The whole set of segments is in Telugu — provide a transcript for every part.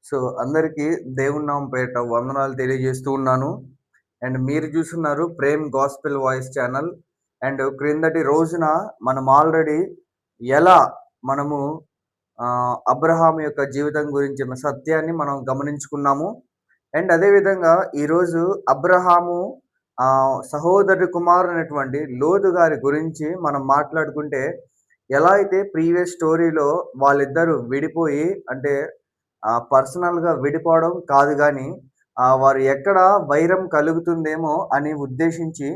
అందరికీ దేవుని నామం పేరిట వందనాలు తెలియజేస్తూ ఉన్నాను. అండ్ మీరు చూస్తున్నారు Prem gospel voice channel. And క్రిందటి రోజున మనం ఆల్రెడీ ఎలా మనము అబ్రహాం యొక్క జీవితం గురించిన సత్యాన్ని మనం గమనించుకున్నాము. అండ్ అదే విధంగా ఈరోజు అబ్రహాము సహోదరి కుమారుడైనటువంటి లోతు గారి గురించి మనం మాట్లాడుకుంటే, ఎలా అయితే ప్రీవియస్ స్టోరీలో వాళ్ళిద్దరూ విడిపోయి అంటే పర్సనల్‌గా విడిపోవడం కాదు గానీ, వారు ఎక్కడ వైరం కలుగుతుందేమో అని ఉద్దేశించి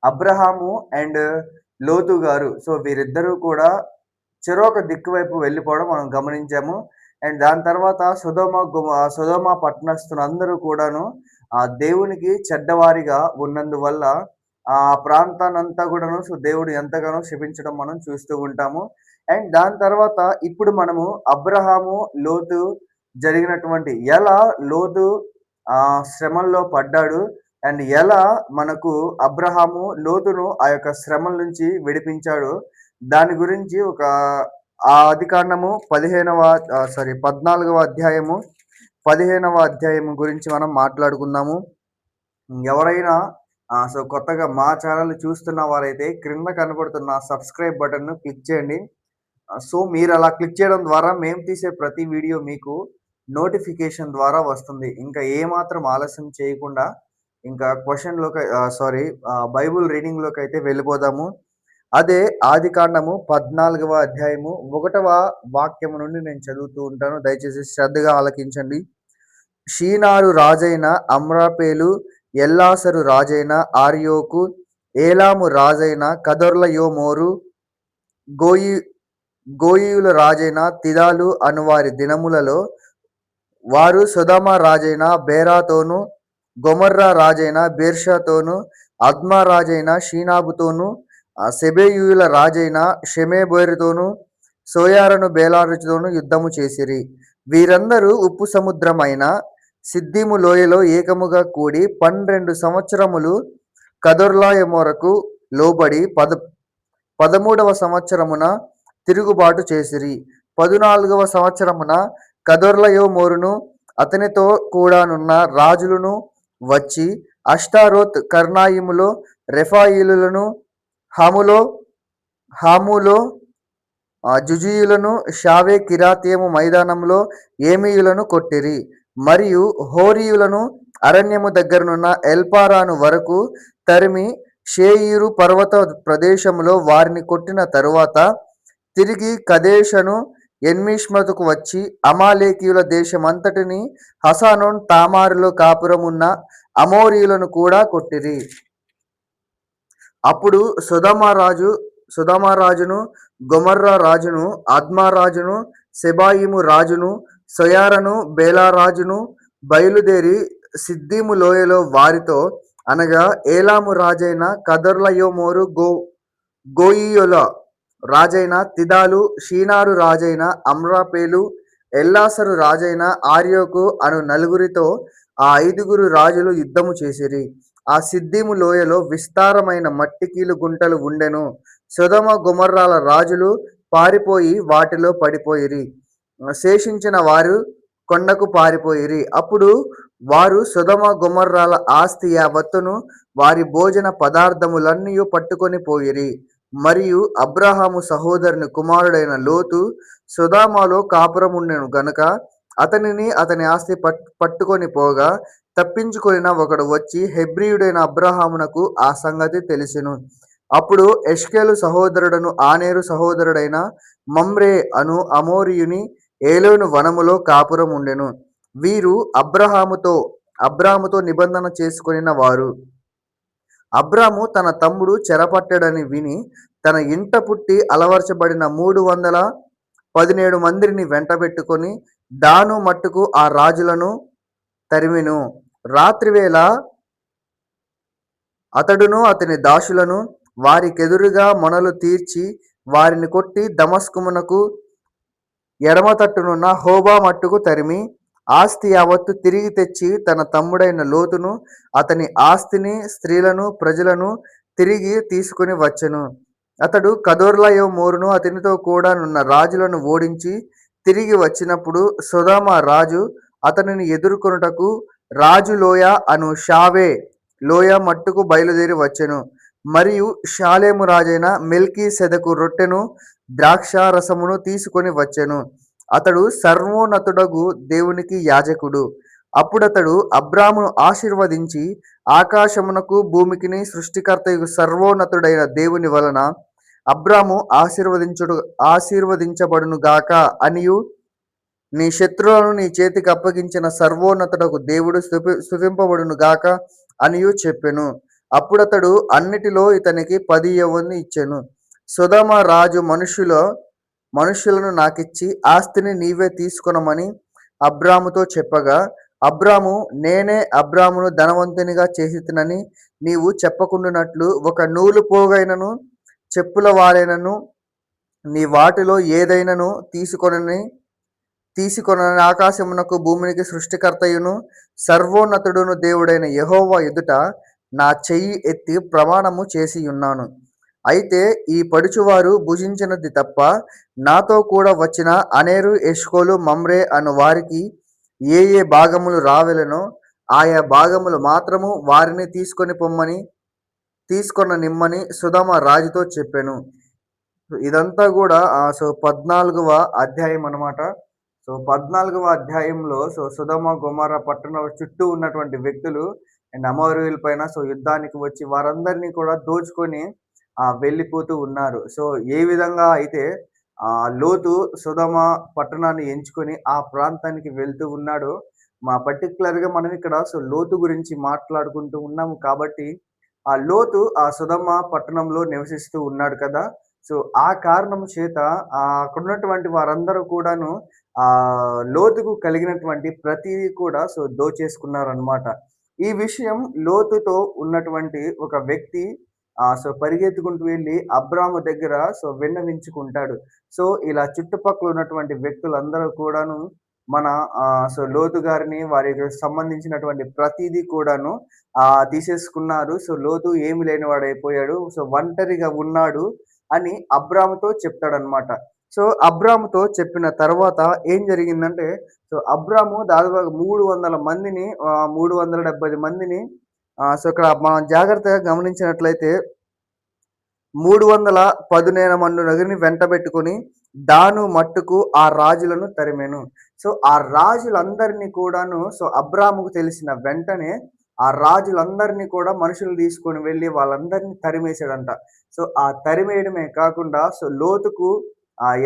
అబ్రహాము అండ్ లోతు గారు వీరిద్దరూ కూడా చెరొక దిక్కు వైపు వెళ్ళిపోవడం మనం గమనించాము. అండ్ దాని తర్వాత సొదొమ పట్టణస్థులందరూ కూడాను దేవునికి చెడ్డవారిగా ఉన్నందువల్ల ఆ ప్రాంతాన్నంతా కూడాను దేవుడు ఎంతగానో శపించడం మనం చూస్తూ ఉంటాము. అండ్ దాని తర్వాత ఇప్పుడు మనము అబ్రహాము, లోతు జరిగినటువంటి ఎలా లోతు శ్రమల్లో పడ్డాడు. అండ్ ఎలా మనకు అబ్రహాము లోతును ఆ యొక్క శ్రమల నుంచి విడిపించాడు. దాని గురించి ఆదికాండము 14వ అధ్యాయము 15వ అధ్యాయము గురించి మనం మాట్లాడుకుందాము. ఎవరైనా కొత్తగా మా ఛానల్ చూస్తున్న వారైతే క్రింద కనబడుతున్న సబ్స్క్రైబ్ బటన్‌ను క్లిక్ చేయండి. మీరు అలా క్లిక్ చేయడం ద్వారా మేము తీసే ప్రతి వీడియో మీకు నోటిఫికేషన్ ద్వారా వస్తుంది. ఇంకా ఏమాత్రం ఆలస్యం చేయకుండా ఇంకా బైబుల్ రీడింగ్‌లోకైతే వెళ్ళిపోదాము. అదే ఆదికాండము 14వ అధ్యాయము 1వ వాక్యము నుండి నేను చదువుతూ ఉంటాను. దయచేసి శ్రద్ధగా ఆలకించండి. షీనారు రాజైన అమ్రాపేలు, ఎల్లాసరు రాజైన ఆర్యోకు, ఏలాము రాజైన కదొర్లయోమోరు, గోయీయుల రాజైన తిదాలు అనువారి దినములలో వారు సొదొమ రాజైన బేరాతోను, గొమొర్రా రాజైన బెర్షాతోను, అద్మా రాజైన షీనాబుతోను, సెబెయూయుల రాజైన షెమెబెరుతోను, సోయారను బేలారుతోను యుద్ధము చేసిరి. వీరందరూ ఉప్పు సముద్రమైన సిద్దీము లోయలో ఏకముగా కూడి 12 సంవత్సరములు కదొర్లాయోమరుకు లోబడి 13వ సంవత్సరమున తిరుగుబాటు చేసిరి. 14వ సంవత్సరమున కదొర్లాయోమరును అతనితో కూడానున్న రాజులను వచ్చి అష్తారోత్ కర్నాయిములో రెఫాయీయులను, హాములో జుజీయులను, షావే కిరాతేము మైదానంలో ఏమీయులను కొట్టిరి. మరియు హోరీయులను అరణ్యము దగ్గరనున్న ఎల్పారాను వరకు తరిమి షేయీరు పర్వత ప్రదేశములో వారిని కొట్టిన తరువాత తిరిగి కదేషను ఎన్మిష్మతుకు వచ్చి అమాలేకీయుల దేశమంతటిని, హసనోన్ తామారులో కాపురమున్న అమోరీయులను కూడా కొట్టిరి. అప్పుడు సొదొమ రాజును, గొమొర్రా రాజును, అద్మా రాజును, సెబాయిము రాజును, సోయరను బేలా రాజును బయలుదేరి సిద్దీము లోయలో వారితో, అనగా ఏలాము రాజైన కదొర్లాయోమోరు, గోయీయుల రాజైన తిదాలు, షీనారు రాజైన అమ్రాపేలు, ఎల్లాసరు రాజైన ఆర్యోకు అను నలుగురితో ఆ 5గురు రాజులు యుద్ధము చేసిరి. ఆ సిద్దీము లోయలో విస్తారమైన మట్టికీలు గుంటలు ఉండెను. సొదొమ గొమొర్రాల రాజులు పారిపోయి వాటిలో పడిపోయిరి. శేషించిన వారు కొండకు పారిపోయిరి. అప్పుడు వారు సొదొమ గొమొర్రాల ఆస్తి యావత్తును వారి భోజన పదార్థములన్నీయు పట్టుకొని పోయిరి. మరియు అబ్రహాము సహోదరుని కుమారుడైన లోతు సొదొమలో కాపురముండెను గనుక అతనిని అతని ఆస్తి పట్టుకొని పోగా, తప్పించుకొనిన ఒకడు వచ్చి హెబ్రీయుడైన అబ్రహామునకు ఆ సంగతి తెలిసెను. అప్పుడు ఎష్కేలు సహోదరుడను ఆనేరు సహోదరుడైన మమ్రే అను అమోరీయుని ఏలోను వనములో కాపురం ఉండెను. వీరు అబ్రాముతో నిబంధన చేసుకొనిన వారు. అబ్రాము తన తమ్ముడు చెరపట్టడని విని తన ఇంట పుట్టి అలవర్చబడిన 317 మందిని వెంటబెట్టుకొని దాను మట్టుకు ఆ రాజులను తరిమెను. రాత్రివేళ అతడును అతని దాసులను వారికెదురుగా మొనలు తీర్చి వారిని కొట్టి దమస్కునకు ఎడమ తట్టునున్న హోబా మట్టుకు తరిమి, ఆస్తి యావత్తు తిరిగి తెచ్చి తన తమ్ముడైన లోతును, అతని ఆస్తిని, స్త్రీలను, ప్రజలను తిరిగి తీసుకుని వచ్చెను. అతడు కదొర్లాయోమోరును అతనితో కూడానున్న రాజులను ఓడించి తిరిగి వచ్చినప్పుడు సొదొమ రాజు అతనిని ఎదుర్కొనుటకు రాజు లోయ అను షావే లోయ మట్టుకు బయలుదేరి వచ్చెను. మరియు షాలేము రాజైన మెల్కీసెదెకు రొట్టెను ద్రాక్షారసమును తీసుకొని వచ్చెను. అతడు సర్వోన్నతుడగు దేవునికి యాజకుడు. అప్పుడతడు అబ్రామును ఆశీర్వదించి, ఆకాశమునకు భూమికిని సృష్టికర్తయగు సర్వోన్నతుడైన దేవుని వలన అబ్రాము ఆశీర్వదించబడును గాక అనియు, నీ శత్రువులను నీ చేతికి అప్పగించిన సర్వోన్నతుడకు దేవుడు స్తుతింపబడును గాక అనియు చెప్పెను. అప్పుడతడు అన్నిటిలో ఇతనికి 10 యవ్వను ఇచ్చెను. సొదొమ రాజు మనుష్యులను నాకిచ్చి ఆస్తిని నీవే తీసుకొనమని అబ్రాముతో చెప్పగా, అబ్రాము, నేనే అబ్రామును ధనవంతునిగా చేసితినని నీవు చెప్పకుండునట్లు ఒక నూలు పోగైనను చెప్పుల వారైనను నీ వాటిలో ఏదైనను తీసుకొనని ఆకాశమునకు భూమికి సృష్టికర్తయును సర్వోన్నతుడును దేవుడైన యెహోవా ఎదుట నా చెయ్యి ఎత్తి ప్రమాణము చేసి ఉన్నాను. అయితే ఈ పడుచువారు భుజించినది తప్ప నాతో కూడా వచ్చిన అనేరు, ఎష్కోలు, మమ్రే అను వారికి ఏ ఏ భాగములు రావెలనో ఆయా భాగములు మాత్రము వారిని తీసుకొననిమ్మని సొదొమ రాజుతో చెప్పెను. ఇదంతా కూడా 14వ అధ్యాయం అన్నమాట. 14వ అధ్యాయంలో సొదొమ గొమొర్రా పట్టణం చుట్టూ ఉన్నటువంటి వ్యక్తులు అండ్ అమోరీయుల పైన యుద్ధానికి వచ్చి వారందరినీ కూడా దోచుకొని వెళ్ళిపోతూ ఉన్నారు. ఏ విధంగా అయితే లోతు సొదొమ పట్టణాన్ని ఎంచుకొని ఆ ప్రాంతానికి వెళ్తూ ఉన్నాడో, పర్టిక్యులర్‌గా మనం ఇక్కడ లోతు గురించి మాట్లాడుకుంటూ ఉన్నాము కాబట్టి, ఆ లోతు ఆ సొదొమ పట్టణంలో నివసిస్తూ ఉన్నాడు కదా! ఆ కారణం చేత అక్కడున్నటువంటి వారందరూ కూడాను లోతుకు కలిగినటువంటి ప్రతీదీ కూడా దోచేసుకున్నారనమాట. ఈ విషయం లోతుతో ఉన్నటువంటి ఒక వ్యక్తి పరిగెత్తుకుంటూ వెళ్లి అబ్రాము దగ్గర విన్నవించుకుంటాడు. ఇలా చుట్టుపక్కల ఉన్నటువంటి వ్యక్తులందరూ కూడాను మన లోతు గారిని, వారికి సంబంధించినటువంటి ప్రతీదీ కూడాను తీసేసుకున్నారు. లోతు ఏమి లేనివాడైపోయాడు. ఒంటరిగా ఉన్నాడు అని అబ్రాముతో చెప్తాడనమాట. అబ్రాముతో చెప్పిన తర్వాత ఏం జరిగిందంటే, అబ్రాము దాదాపుగా 300 మందిని 370 మందిని ఇక్కడ మనం జాగ్రత్తగా గమనించినట్లయితే 310 మందిని వెంటబెట్టుకొని దాను మట్టుకు ఆ రాజులను తరిమెను. ఆ రాజులందరినీ కూడాను అబ్రాముకు తెలిసిన వెంటనే ఆ రాజులందరినీ కూడా మనుషులు తీసుకొని వెళ్ళి వాళ్ళందరినీ తరిమేశాడంట. ఆ తరిమేయడమే కాకుండా లోతుకు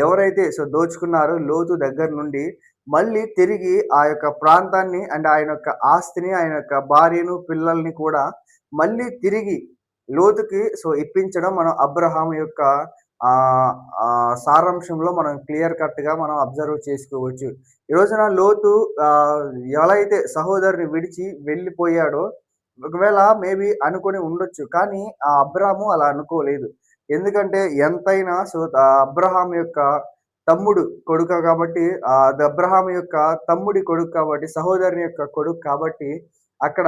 ఎవరైతే దోచుకున్నారో లోతు దగ్గర నుండి మళ్ళీ తిరిగి ఆ యొక్క ప్రాంతాన్ని అండ్ ఆయన యొక్క ఆస్తిని, ఆయన యొక్క భార్యను, పిల్లల్ని కూడా మళ్ళీ తిరిగి లోతుకి ఇప్పించడం మనం అబ్రహాము యొక్క సారాంశంలో మనం క్లియర్ కట్‌గా మనం అబ్జర్వ్ చేసుకోవచ్చు. ఈ రోజున లోతు ఎలా అయితే సహోదరుని విడిచి వెళ్ళిపోయాడో, ఒకవేళ మేబీ అనుకొని ఉండొచ్చు. కానీ ఆ అబ్రాము అలా అనుకోలేదు. ఎందుకంటే ఎంతైనా అబ్రహాం యొక్క తమ్ముడు కొడుకు కాబట్టి, అది అబ్రహాం యొక్క తమ్ముడి కొడుకు కాబట్టి, సహోదరుని యొక్క కొడుకు కాబట్టి, అక్కడ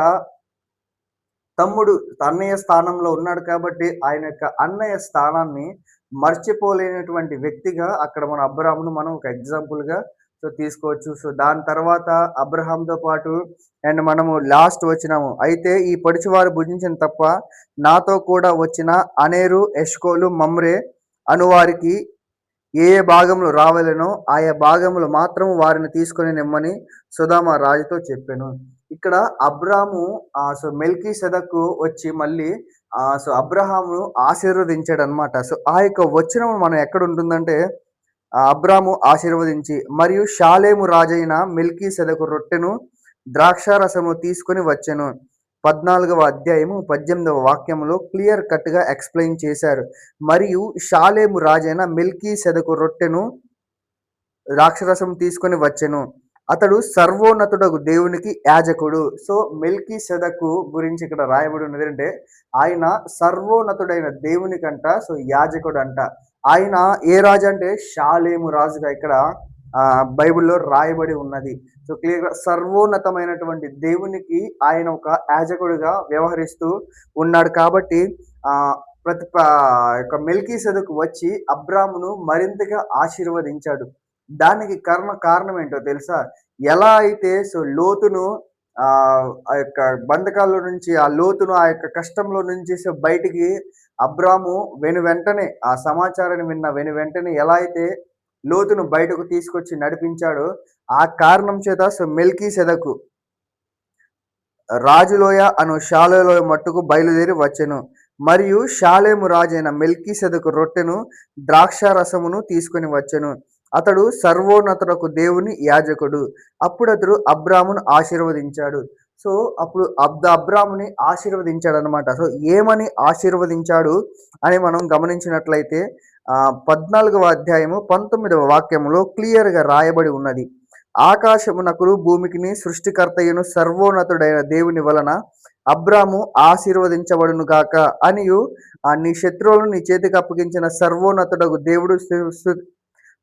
తమ్ముడు అన్నయ్య స్థానంలో ఉన్నాడు కాబట్టి, ఆయన యొక్క అన్నయ్య స్థానాన్ని మర్చిపోలేనటువంటి వ్యక్తిగా అక్కడ మన అబ్రాహామును మనం ఒక ఎగ్జాంపుల్‌గా తీసుకోవచ్చు. దాని తర్వాత అబ్రహాంతో పాటు అండ్ మనము లాస్ట్ వచ్చినాము. అయితే ఈ పొడిచివారు భుజించిన తప్ప నాతో కూడా వచ్చిన అనేరు, ఎష్కోలు, మమ్రే అనువారికి ఏ ఏ భాగములు రావలెనో ఆయా భాగములు మాత్రం వారిని తీసుకొని నిమ్మని సొదొమ రాజుతో చెప్పెను. ఇక్కడ అబ్రాము మెల్కీసెదెకు వచ్చి మళ్ళీ అబ్రహామును ఆశీర్వదించాడనమాట. ఆ యొక్క వచనం మనం ఎక్కడ ఉంటుందంటే, అబ్రాము ఆశీర్వదించి మరియు షాలేము రాజైన మెల్కీసెదెకు రొట్టెను ద్రాక్షారసము తీసుకొని వచ్చెను. 14వ అధ్యాయము 18వ వాక్యంలో క్లియర్ కట్‌గా ఎక్స్‌ప్లెయిన్ చేశారు. మరియు షాలేము రాజైన మెల్కీసెదెకు రొట్టెను ద్రాక్షారసం తీసుకొని వచ్చెను. అతడు సర్వోన్నతుడగు దేవునికి యాజకుడు. మెల్కీసెదెకు గురించి ఇక్కడ రాయబడి ఉన్నది ఏంటంటే, ఆయన సర్వోన్నతుడైన దేవునికంట యాజకుడంట. ఆయన ఏ రాజు అంటే షాలేము రాజుగా ఇక్కడ బైబిల్‌లో రాయబడి ఉన్నది. క్లియర్‌గా సర్వోన్నతమైనటువంటి దేవునికి ఆయన ఒక యాజకుడిగా వ్యవహరిస్తూ ఉన్నాడు కాబట్టి యొక్క మెల్కీసెదెకు వచ్చి అబ్రామును మరింతగా ఆశీర్వదించాడు. దానికి కారణం ఏంటో తెలుసా? ఎలా అయితే లోతును ఆ యొక్క బంధకాల్లో నుంచి, ఆ లోతును, ఆ యొక్క కష్టంలో నుంచి బయటికి అబ్రాము వెంటనే ఆ సమాచారాన్ని విన్న వెంటనే ఎలా అయితే లోతును బయటకు తీసుకొచ్చి నడిపించాడో, ఆ కారణం చేత మెల్కీసెదెకు రాజులోయ అను షాలేలోయ మట్టుకు బయలుదేరి వచ్చెను. మరియు షాలేము రాజైన మెల్కీసెదెకు రొట్టెను ద్రాక్షారసమును తీసుకొని వచ్చెను. అతడు సర్వోన్నతుడకు దేవుని యాజకుడు. అప్పుడతడు అబ్రామును ఆశీర్వదించాడు. సో, అప్పుడు అబ్రాముని ఆశీర్వదించాడనమాట. సో, ఏమని ఆశీర్వదించాడు అని మనం గమనించినట్లయితే 14వ అధ్యాయము 19వ వాక్యములో క్లియర్‌గా రాయబడి ఉన్నది. ఆకాశమునకును భూమికిని సృష్టికర్తయును సర్వోన్నతుడైన దేవుని వలన అబ్రాము ఆశీర్వదించబడును గాక అనియు, నీ శత్రువులను నీ చేతికి అప్పగించిన సర్వోన్నతుడగు దేవుడు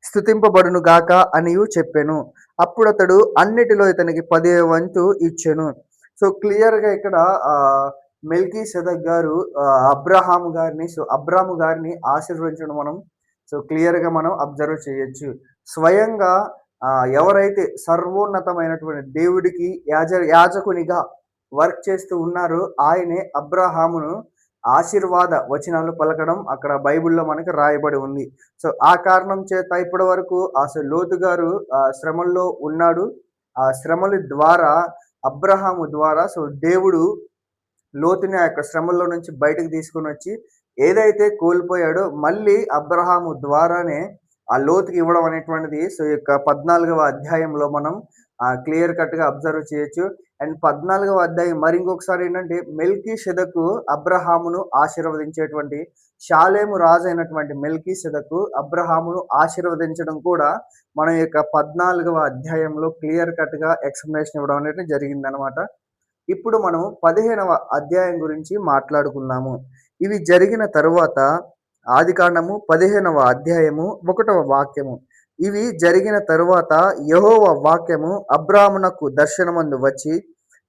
స్తుతింపబడును గాక అనియు చెప్పెను. అప్పుడతడు అన్నిటిలో ఇతనికి 10వ వంతు ఇచ్చెను. సో, క్లియర్‌గా ఇక్కడ మెల్కీసెదెక్ గారు అబ్రాము గారిని ఆశీర్వదించడం మనం క్లియర్‌గా మనం అబ్జర్వ్ చేయొచ్చు. స్వయంగా ఎవరైతే సర్వోన్నతమైనటువంటి దేవుడికి యాజకునిగా వర్క్ చేస్తూ ఉన్నారో ఆయనే అబ్రహామును ఆశీర్వాద వచనాలు పలకడం అక్కడ బైబిల్‌లో మనకు రాయబడి ఉంది. సో, ఆ కారణం చేత ఇప్పటి వరకు అసలు లోతు గారు శ్రమల్లో ఉన్నాడు. ఆ శ్రమల ద్వారా అబ్రహాము ద్వారా దేవుడు లోతుని ఆ యొక్క శ్రమల్లో నుంచి బయటకు తీసుకొనొచ్చి ఏదైతే కోల్పోయాడో మళ్ళీ అబ్రహాము ద్వారానే ఆ లోతుకి ఇవ్వడం అనేటువంటిది ఈ యొక్క 14వ అధ్యాయంలో మనం క్లియర్ కట్‌గా అబ్జర్వ్ చేయొచ్చు. అండ్ 14వ అధ్యాయం మరి ఇంకొకసారి ఏంటంటే మెల్కీషెదెకు అబ్రహామును ఆశీర్వదించేటువంటి షాలేము రాజు అయినటువంటి మెల్కీషెదెకు అబ్రహామును ఆశీర్వదించడం కూడా మన యొక్క 14వ అధ్యాయంలో క్లియర్ కట్‌గా ఎక్స్‌ప్లనేషన్ ఇవ్వడం అనేది జరిగిందనమాట. ఇప్పుడు మనం 15వ అధ్యాయం గురించి మాట్లాడుకుందాము. ఇవి జరిగిన తరువాత ఆదికాండము 15వ అధ్యాయము 1వ వాక్యము. ఇవి జరిగిన తరువాత యెహోవా వాక్యము అబ్రామునకు దర్శనమందు వచ్చి,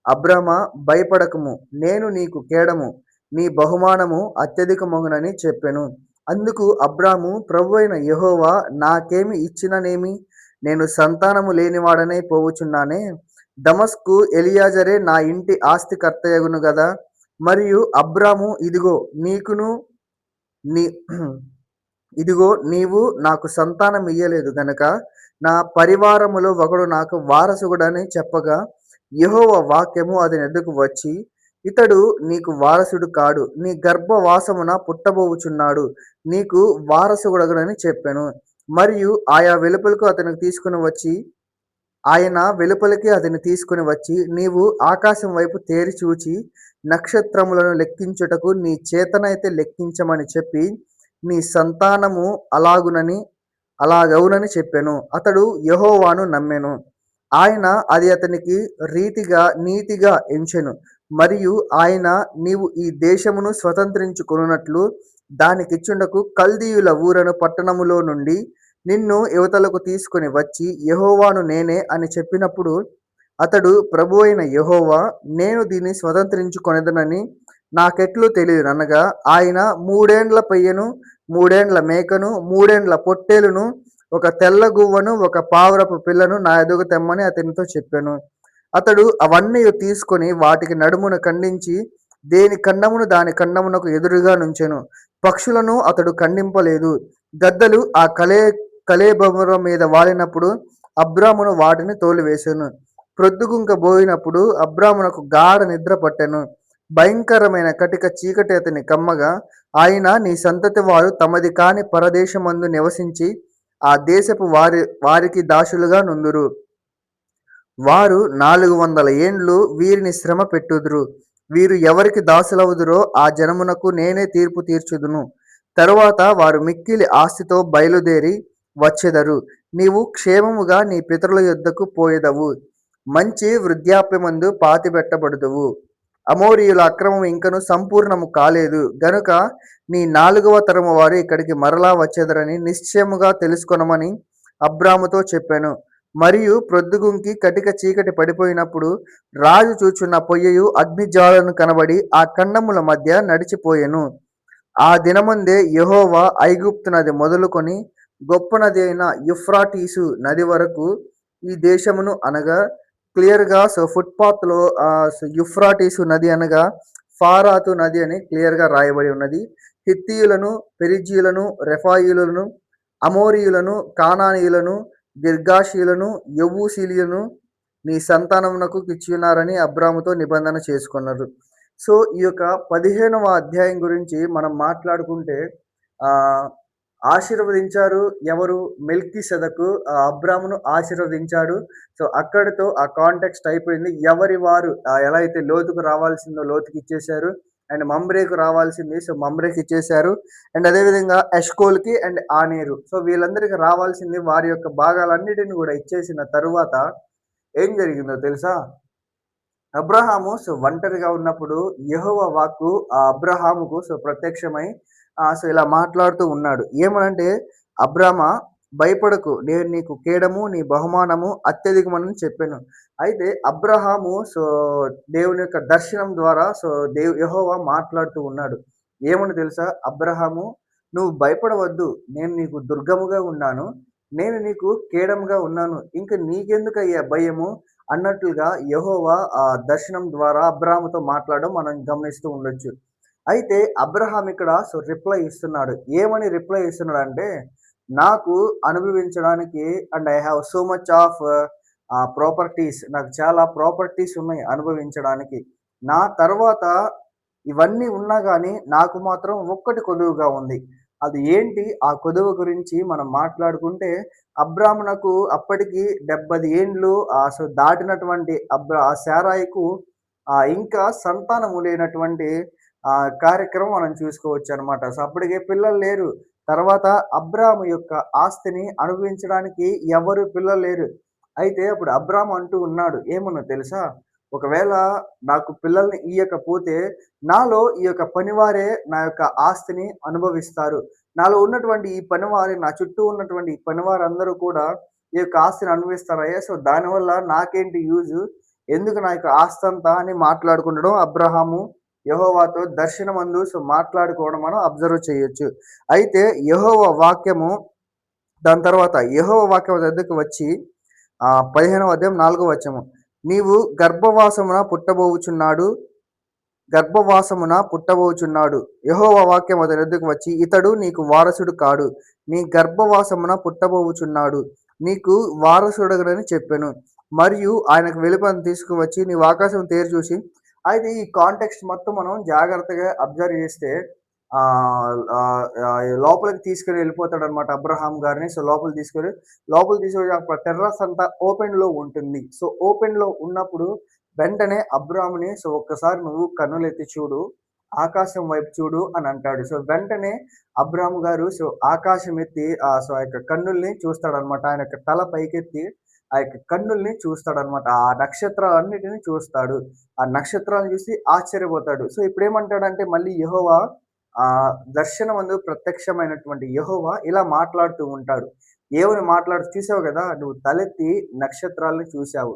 అబ్రామా భయపడకుము, నేను నీకు కేడము, నీ బహుమానము అత్యధికమగునని చెప్పెను. అందుకు అబ్రాము, ప్రభువైన యెహోవా నాకేమి ఇచ్చిననేమి? నేను సంతానము లేనివాడనై పోవుచున్నానే. దమస్కు ఎలియాజరే నా ఇంటి ఆస్తికర్తయగును గదా. మరియు అబ్రాము, ఇదిగో నీవు నాకు సంతానం ఇయ్యలేదు గనక నా పరివారములో ఒకడు నాకు వారసుడని చెప్పగా, యెహోవా వాక్యము అతని ఎద్దకు వచ్చి, ఇతడు నీకు వారసుడు కాడు, నీ గర్భవాసమున పుట్టబోవుచున్నాడు, నీకు వారసుడగునని చెప్పెను. మరియు ఆయన వెలుపలికి అతన్ని తీసుకుని వచ్చి, నీవు ఆకాశం వైపు తేరి చూచి నక్షత్రములను లెక్కించుటకు నీ చేతనైతే లెక్కించమని చెప్పి, నీ సంతానము అలాగవునని చెప్పెను. అతడు యెహోవాను నమ్మెను. ఆయన అది అతనికి నీతిగా ఎంచెను. మరియు ఆయన, నీవు ఈ దేశమును స్వతంత్రించుకొనున్నట్లు దానికిచ్చుటకు కల్దీయుల ఊరను పట్టణములో నుండి నిన్ను యువతలకు తీసుకొని వచ్చి యెహోవాను నేనే అని చెప్పినప్పుడు, అతడు, ప్రభువైన యెహోవా, నేను దీన్ని స్వతంత్రించుకొనెదనని నాకెట్లు తెలియననగా, ఆయన 3 ఏండ్ల పెయ్యను, 3 ఏండ్ల మేకను, 3 ఏండ్ల పొట్టేలును, ఒక తెల్ల గువ్వను, ఒక పావురపు పిల్లను నా ఎదుగు తెమ్మని అతనితో చెప్పెను. అతడు అవన్నీ తీసుకొని వాటికి నడుమును ఖండించి దేని ఖండమును దాని ఖండమునకు ఎదురుగా నుంచెను. పక్షులను అతడు ఖండింపలేదు. గద్దలు ఆ కళేబరము మీద వాలినప్పుడు అబ్రామును వాటిని తోలివేసెను. ప్రొద్దుగుంక బోయినప్పుడు అబ్రామునకు గాఢ నిద్ర పట్టెను. భయంకరమైన కటిక చీకటి అతని కమ్మగా, ఆయన, నీ సంతతి వారు తమది కాని పరదేశమందు నివసించి ఆ దేశపు వారికి దాసులుగా నుందురు. వారు 400 ఏండ్లు వీరిని శ్రమ పెట్టుదురు. వీరు ఎవరికి దాసులవుదురో ఆ జనమునకు నేనే తీర్పు తీర్చుదును. తరువాత వారు మిక్కిలి ఆస్తితో బయలుదేరి వచ్చెదరు. నీవు క్షేమముగా నీ పితరుల యొద్దకు పోయెదవు. మంచి వృద్ధాప్యమందు పాతిపెట్టబడుదువు. అమోరీయుల అక్రమం ఇంకను సంపూర్ణము కాలేదు గనుక నీ 4వ తరము వారు ఇక్కడికి మరలా వచ్చెదరని నిశ్చయముగా తెలుసుకొనమని అబ్రాముతో చెప్పాను. మరియు ప్రొద్దుగుంకి కటిక చీకటి పడిపోయినప్పుడు రాజు చూచున్న పొయ్యయు అగ్నిజ్వాలను కనబడి ఆ ఖండముల మధ్య నడిచిపోయెను. ఆ దినమందే యెహోవా ఐగుప్తు నది మొదలుకొని గొప్ప నది అయిన యుఫ్రాటీసు నది వరకు ఈ దేశమును అనగా క్లియర్‌గా ఫుట్‌పాత్‌లో యుఫ్రాటీసు నది అనగా ఫారాతు నది అని క్లియర్‌గా రాయబడి ఉన్నది. హిత్తీయులను, పెరిజ్జీయులను, రెఫాయీయులను, అమోరీయులను, కానానీయులను, గిర్గాషీయులను, యెబూసీయులను నీ సంతానమునకు ఇచ్చియున్నారని అబ్రాముతో నిబంధన చేసుకున్నారు. సో, ఈ యొక్క 15వ అధ్యాయం గురించి మనం మాట్లాడుకుంటే ఆహ్, ఆశీర్వదించారు ఎవరు? మెల్కీసెదెకు అబ్రామును ఆశీర్వదించాడు. సో, అక్కడితో ఆ కాంటెక్స్ట్ అయిపోయింది. ఎవరి వారు ఎలా అయితే లోతుకు రావాల్సిందో లోతుకిచ్చేశారు. అండ్ మమ్రేకు రావాల్సింది సో, మమ్రేకిచ్చేశారు. అండ్ అదే విధంగా ఎష్కోల్‌కి అండ్ ఆనేరు. సో, వీళ్ళందరికి రావాల్సింది వారి యొక్క భాగాలన్నిటిని గూడా ఇచ్చేసిన తరువాత ఏం జరిగిందో తెలుసా? అబ్రహాము ఒంటరిగా ఉన్నప్పుడు యెహోవా వాక్కు అబ్రహాముకు ప్రత్యక్షమై ఇలా మాట్లాడుతూ ఉన్నాడు. ఏమనంటే, "అబ్రామా భయపడకు. నేను నీకు కేడము, నీ బహుమానము అత్యధికమని చెప్పాను." అయితే అబ్రహాము దేవుని యొక్క దర్శనం ద్వారా యెహోవా మాట్లాడుతూ ఉన్నాడు. ఏమని తెలుసా? "అబ్రహాము నువ్వు భయపడవద్దు. నేను నీకు దుర్గముగా ఉన్నాను. నేను నీకు కేడముగా ఉన్నాను. ఇంక నీకెందుకయ్యా భయము?" అన్నట్లుగా యెహోవా దర్శనం ద్వారా అబ్రాహాముతో మాట్లాడడం మనం గమనిస్తూ ఉండొచ్చు. అయితే అబ్రహాం ఇక్కడ రిప్లై ఇస్తున్నాడు. ఏమని రిప్లై ఇస్తున్నాడంటే, నాకు అనుభవించడానికి and I have so much of properties నాకు చాలా ప్రాపర్టీస్ ఉన్నాయి అనుభవించడానికి. నా తర్వాత ఇవన్నీ ఉన్నా గానీ నాకు మాత్రం ఒక్కటి కొదువుగా ఉంది. అది ఏంటి? ఆ కొదువ గురించి మనం మాట్లాడుకుంటే అబ్రామునకు అప్పటికి 70 ఏండ్లు దాటినటువంటి శారాయికు ఇంకా సంతానము లేనటువంటి కార్యక్రమం మనం చూసుకోవచ్చనమాట. సో, అప్పటికే పిల్లలు లేరు. తర్వాత అబ్రాము యొక్క ఆస్తిని అనుభవించడానికి ఎవరు పిల్లలు లేరు. అయితే అప్పుడు అబ్రాము అంటూ ఉన్నాడు. ఏమన్నో తెలుసా? ఒకవేళ నాకు పిల్లల్ని ఇయ్యకపోతే నాలో ఈ యొక్క పనివారే నా యొక్క ఆస్తిని అనుభవిస్తారు. నాలో ఉన్నటువంటి ఈ పనివారు నా చుట్టూ ఉన్నటువంటి ఈ పనివారందరూ కూడా ఈ యొక్క ఆస్తిని అనుభవిస్తారయ్యా. సో, దానివల్ల నాకేంటి యూజు? ఎందుకు నా యొక్క ఆస్తంతా అని మాట్లాడుకుండడం అబ్రహాము యెహోవాతో దర్శనమందు మాట్లాడుకోవడం మనం అబ్జర్వ్ చేయొచ్చు. అయితే యెహోవా వాక్యము దాని తర్వాత యెహోవా వాక్యం వద్దకు వచ్చి 15వ అధ్యాయం 4వ వచనము. నీవు గర్భవాసమున పుట్టబోచున్నాడు. యెహోవా వాక్యం అతని యొద్దకు వచ్చి, ఇతడు నీకు వారసుడు కాడు. నీ గర్భవాసమున పుట్టబోచున్నాడు. నీకు వారసుడగునని చెప్పెను. మరియు ఆయనకు వెలుపలను తీసుకువచ్చి నీవు ఆకాశం తేరి చూసి అయితే ఈ కాంటెక్స్ట్ మొత్తం మనం జాగ్రత్తగా అబ్జర్వ్ చేస్తే లోపలికి తీసుకొని వెళ్ళిపోతాడనమాట అబ్రహాం గారిని. సో, లోపలికి తీసుకొని టెర్రస్ అంతా ఓపెన్‌లో ఉంటుంది. సో, ఓపెన్‌లో ఉన్నప్పుడు వెంటనే అబ్రాముని ఒక్కసారి నువ్వు కన్నులెత్తి చూడు. ఆకాశం వైపు చూడు అని అంటాడు. సో, వెంటనే అబ్రాము గారు ఆకాశం ఎత్తి ఆ యొక్క కన్నుల్ని చూస్తాడనమాట. ఆయన యొక్క తల పైకెత్తి ఆ యొక్క కన్నుల్ని చూస్తాడనమాట. ఆ నక్షత్రాలన్నిటిని చూస్తాడు. ఆ నక్షత్రాలను చూసి ఆశ్చర్యపోతాడు. సో, ఇప్పుడేమంటాడంటే మళ్ళీ యెహోవా దర్శనమందు ప్రత్యక్షమైనటువంటి యెహోవా ఇలా మాట్లాడుతూ ఉంటాడు. ఏమని చూసావు గదా! నువ్వు తలెత్తి నక్షత్రాలను చూసావు.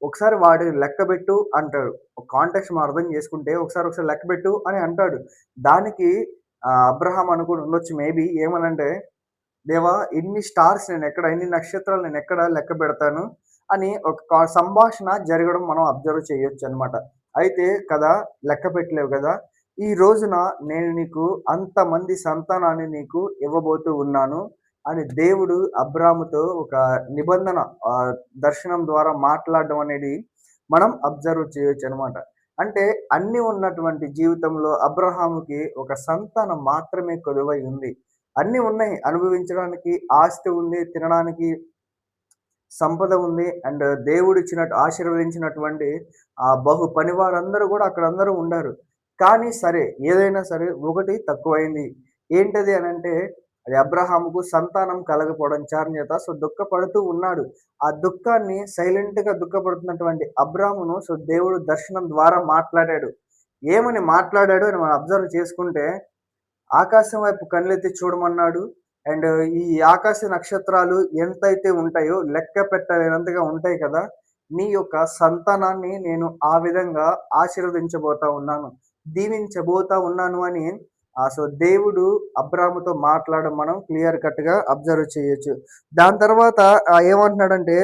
ఒకసారి వాటిని లెక్కబెట్టు అంటాడు. కాంటెక్స్ట్ మనం అర్థం చేసుకుంటే ఒకసారి లెక్కబెట్టు అని అంటాడు. దానికి అబ్రహాం అనుకుని ఉండొచ్చు మేబీ ఏమనంటే, దేవా ఇన్ని నక్షత్రాలు నేనెక్కడ లెక్కబెడతాను అని ఒక సంభాషణ జరగడం మనం అబ్జర్వ్ చేయొచ్చనమాట. అయితే కదా లెక్క పెట్టలేవు గదా! ఈ రోజున నేను నీకు అంతమంది సంతానాన్ని నీకు ఇవ్వబోతూ ఉన్నాను అని దేవుడు అబ్రాముతో ఒక నిబంధన దర్శనం ద్వారా మాట్లాడడం అనేది మనం అబ్జర్వ్ చేయొచ్చనమాట. అంటే అన్నీ ఉన్నటువంటి జీవితంలో అబ్రహాముకి ఒక సంతానం మాత్రమే కొదువై ఉంది. అన్నీ ఉన్నాయి. అనుభవించడానికి ఆస్తి ఉంది, తినడానికి సంపద ఉంది. అండ్ దేవుడిచ్చినట్టు ఆశీర్వదించినటువంటి బహు పనివారందరూ గూడా అక్కడందరూ ఉండారు. కానీ సరే, ఏదైనా సరే ఒకటి తక్కువైంది. ఏంటది అనంటే, అది అబ్రహాముకు సంతానం కలగకపోవడం చేత దుఃఖపడుతూ ఉన్నాడు. ఆ దుఃఖాన్ని సైలెంట్‌గా దుఃఖపడుతున్నటువంటి అబ్రామును దేవుడు దర్శనం ద్వారా మాట్లాడాడు. ఏమని మాట్లాడాడు అని మనం అబ్జర్వ్ చేసుకుంటే ఆకాశం వైపు కళ్ళెత్తి చూడమన్నాడు. అండ్ ఈ ఆకాశ నక్షత్రాలు ఎంతైతే ఉంటాయో లెక్క పెట్టలేనంతగా ఉంటాయి కదా! నీ యొక్క సంతానాన్ని నేను ఆ విధంగా ఆశీర్వదించబోతా ఉన్నాను. దీవించబోతా ఉన్నాను అని సో, దేవుడు అబ్రాహాముతో మాట్లాడడం మనం క్లియర్ కట్‌గా అబ్జర్వ్ చేయొచ్చు. దాని తర్వాత ఏమంటున్నాడంటే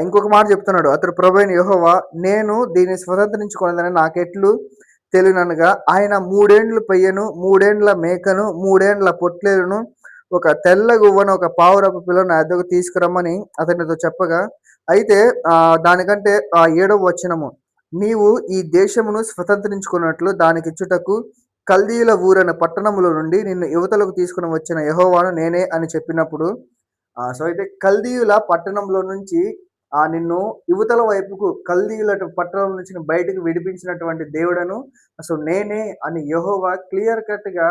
ఇంకొక మాట చెప్తున్నాడు. అతడు ప్రభువైన యెహోవా నేను దీన్ని స్వతంత్రించుకొనేదని నాకెట్లు తెలియననగా ఆయన 3 ఏండ్ల పెయ్యను, 3 ఏండ్ల మేకను, 3 ఏండ్ల పొట్లేలును, ఒక తెల్ల గువ్వను, ఒక పావురపు పిల్లను నా యొద్దకు తీసుకురమ్మని అతనితో చెప్పగా, అయితే దానికంటే 7వ వచనము నీవు ఈ దేశమును స్వతంత్రించుకున్నట్లు దానికిచ్చుటకు కల్దీయుల ఊరైన పట్టణములో నుండి నిన్ను యువతలకు తీసుకొని వచ్చిన యెహోవాను నేనే అని చెప్పినప్పుడు సో, అయితే కల్దీయుల పట్టణంలో నుంచి నిన్ను యువతల వైపుకు కల్దీయుల పట్టణం నుంచి బయటకు విడిపించినటువంటి దేవుడను సో, నేనే అని యెహోవా క్లియర్ కట్‌గా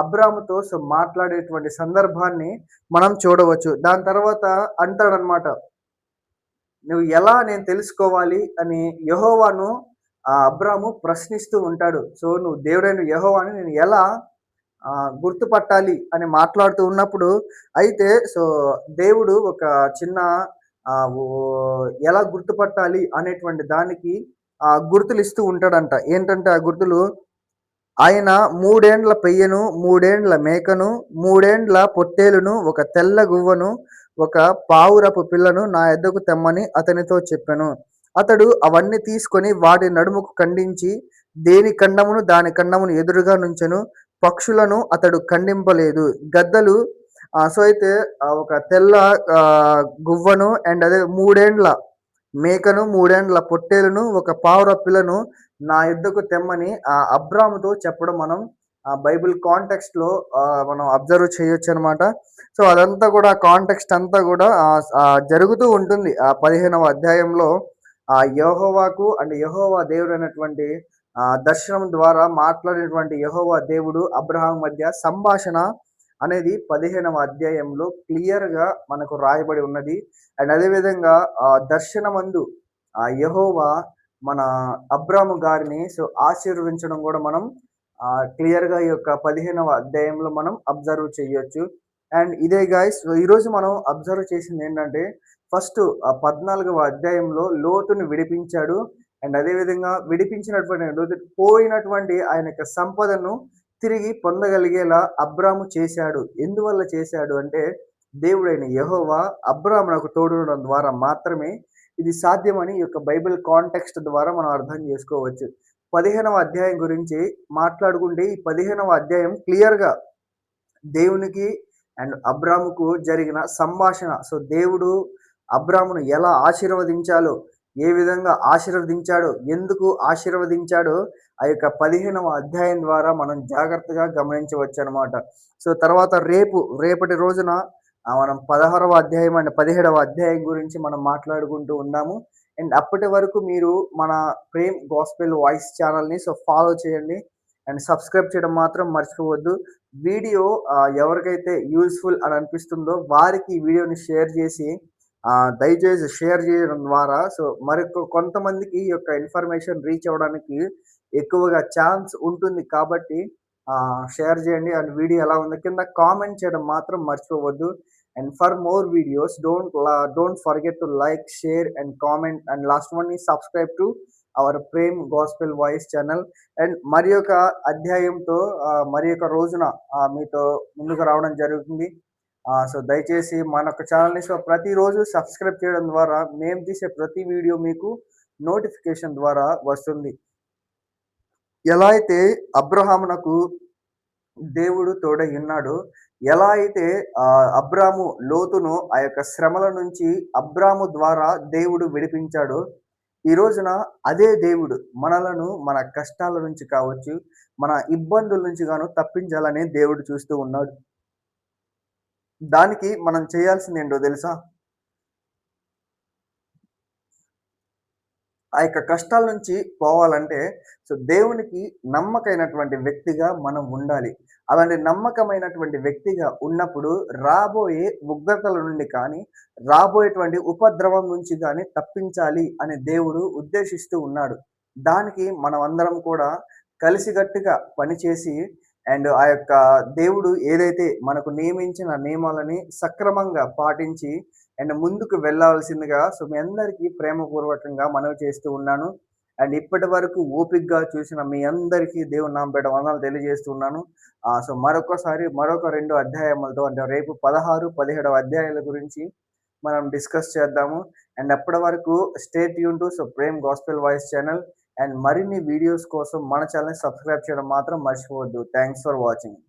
అబ్రాముతో సో, మాట్లాడేటువంటి సందర్భాన్ని మనం చూడవచ్చు. దాని తర్వాత అంటాడనమాట. నువ్వు ఎలా నేను తెలుసుకోవాలి అని యెహోవాను అబ్రాము ప్రశ్నిస్తూ ఉంటాడు. సో, నువ్వు దేవుడైన యెహోవాని నేను ఎలా గుర్తుపట్టాలి అని మాట్లాడుతూ ఉన్నప్పుడు అయితే సో, దేవుడు ఒక చిన్న ఎలా గుర్తుపట్టాలి అనేటువంటి దానికి గుర్తులిస్తూ ఉంటాడంట. ఏంటంటే ఆ గుర్తులు ఆయన 3 ఏండ్ల పెయ్యను, 3 ఏండ్ల మేకను, 3 ఏండ్ల పొట్టేలును, ఒక తెల్ల గువ్వను, ఒక పావురపు పిల్లను నా యొద్దకు తెమ్మని అతనితో చెప్పెను. అతడు అవన్నీ తీసుకొని వాటి నడుముకు ఖండించి దేని ఖండమును దాని ఖండమును ఎదురుగా నుంచెను. పక్షులను అతడు ఖండింపలేదు. గద్దలు సో, అయితే ఒక తెల్ల గువ్వను అండ్ అదే 3 ఏండ్ల మేకను, 3 ఏండ్ల పొట్టేలును, ఒక పావురపు పిల్లను నా యొద్దకు తెమ్మని అబ్రాముతో చెప్పడం మనం బైబిల్ కాంటెక్స్ట్‌లో మనం అబ్జర్వ్ చేయొచ్చనమాట. సో, అదంతా కూడా కాంటెక్స్ట్ అంతా కూడా జరుగుతూ ఉంటుంది. 15వ అధ్యాయంలో యెహోవాకు అండ్ యెహోవా దేవుడైనటువంటి దర్శనం ద్వారా మాట్లాడినటువంటి యెహోవా దేవుడు, అబ్రహాం మధ్య సంభాషణ అనేది 15వ అధ్యాయంలో క్లియర్‌గా మనకు రాయబడి ఉన్నది. అండ్ అదే విధంగా దర్శనమందు యెహోవా మన అబ్రాము గారిని సో, ఆశీర్వదించడం గూడా మనం క్లియర్‌గా ఈ యొక్క 15వ అధ్యాయంలో మనం అబ్జర్వ్ చేయొచ్చు. అండ్ ఇదే గైస్ ఈరోజు మనం అబ్జర్వ్ చేసిందేంటంటే, ఫస్ట్ 14వ అధ్యాయంలో లోతుని విడిపించాడు. అండ్ అదే విధంగా విడిపించినటువంటి లోతు పోయినటువంటి ఆయన యొక్క సంపదను తిరిగి పొందగలిగేలా అబ్రాము చేశాడు. ఎందువల్ల చేశాడు అంటే, దేవుడైన యెహోవా అబ్రామునకు తోడుండడం ద్వారా మాత్రమే ఇది సాధ్యమని ఈ యొక్క బైబిల్ కాంటెక్స్ట్ ద్వారా మనం అర్థం చేసుకోవచ్చు. 15వ అధ్యాయం గురించి మాట్లాడుకుంటే ఈ 15వ అధ్యాయం క్లియర్‌గా దేవునికి అండ్ అబ్రాముకు జరిగిన సంభాషణ. సో, దేవుడు అబ్రామును ఎలా ఆశీర్వదించాలో, ఏ విధంగా ఆశీర్వదించాడో, ఎందుకు ఆశీర్వదించాడో ఆ యొక్క 15వ అధ్యాయం ద్వారా మనం జాగ్రత్తగా గమనించవచ్చనమాట. సో, తర్వాత రేపటి రోజున మనం 16వ అధ్యాయం అండ్ 17వ అధ్యాయం గురించి మనం మాట్లాడుకుంటూ ఉందాము. అండ్ అప్పటి వరకు మీరు మన ప్రేమ్ గాస్పెల్ వాయిస్ ఛానల్‌ని సో, ఫాలో చేయండి. అండ్ సబ్స్క్రైబ్ చేయడం మాత్రం మర్చిపోవద్దు. వీడియో ఎవరికైతే యూజ్‌ఫుల్ అని అనిపిస్తుందో వారికి ఈ వీడియోని షేర్ చేసి దయచేసి షేర్ చేయడం ద్వారా సో, కొంతమందికి ఈ యొక్క ఇన్ఫర్మేషన్ రీచ్ అవ్వడానికి ఎక్కువగా ఛాన్స్ ఉంటుంది కాబట్టి షేర్ చేయండి. అండ్ వీడియో ఎలా ఉందో కింద కామెంట్ చేయడం మాత్రం మర్చిపోవద్దు. And for more videos don't forget to like, share and comment and last one is subscribe to our Prem gospel voice channel. And మరి యొక్క అధ్యాయంతో మరి యొక్క రోజున మీతో ముందుకు రావడం జరుగుతుంది. సో, దయచేసి మన యొక్క ఛానల్‌ని సో, ప్రతిరోజు సబ్స్క్రైబ్ చేయడం ద్వారా మేము తీసే ప్రతి వీడియో మీకు నోటిఫికేషన్ ద్వారా వస్తుంది. ఎలా అయితే అబ్రహామునకు దేవుడు తోడై ఉన్నాడో, ఎలా అయితే అబ్రాము లోతును ఆ యొక్క శ్రమల నుంచి అబ్రాము ద్వారా దేవుడు విడిపించాడో, ఈ రోజున అదే దేవుడు మనలను మన కష్టాల నుంచి కావచ్చు, మన ఇబ్బందుల నుంచి తప్పించాలని దేవుడు చూస్తూ ఉన్నాడు. దానికి మనం చేయాల్సిందేంటో తెలుసా? ఆ యొక్క కష్టాల నుంచి పోవాలంటే సో, దేవునికి నమ్మకమైనటువంటి వ్యక్తిగా మనం ఉండాలి. అలాంటి నమ్మకమైనటువంటి వ్యక్తిగా ఉన్నప్పుడు రాబోయే ఉగ్రతల నుండి కానీ, రాబోయేటువంటి ఉపద్రవం నుంచి గాని తప్పించాలి అని దేవుడు ఉద్దేశిస్తూ ఉన్నాడు. దానికి మనమందరం కూడా కలిసికట్టుగా పనిచేసి అండ్ ఆ యొక్క దేవుడు ఏదైతే మనకు నియమించిన నియమాలని సక్రమంగా పాటించి అండ్ ముందుకు వెళ్ళాల్సిందిగా సో, మీ అందరికీ ప్రేమపూర్వకంగా మనవి చేస్తూ ఉన్నాను. అండ్ ఇప్పటి వరకు ఓపికగా చూసిన మీ అందరికీ దేవుని నామపేట వందనాలు తెలియజేస్తున్నాను. సో, మరొకసారి మరొక 2 అధ్యాయములతో అంటే రేపు 16, 17 అధ్యాయాల గురించి మనం డిస్కస్ చేద్దాము. అండ్ అప్పటి వరకు stay tune to supreme gospel voice channel. And మరిన్ని వీడియోస్ కోసం మన ఛానెల్‌ని సబ్స్క్రైబ్ చేయడం మాత్రం మర్చిపోవద్దు. Thanks for watching.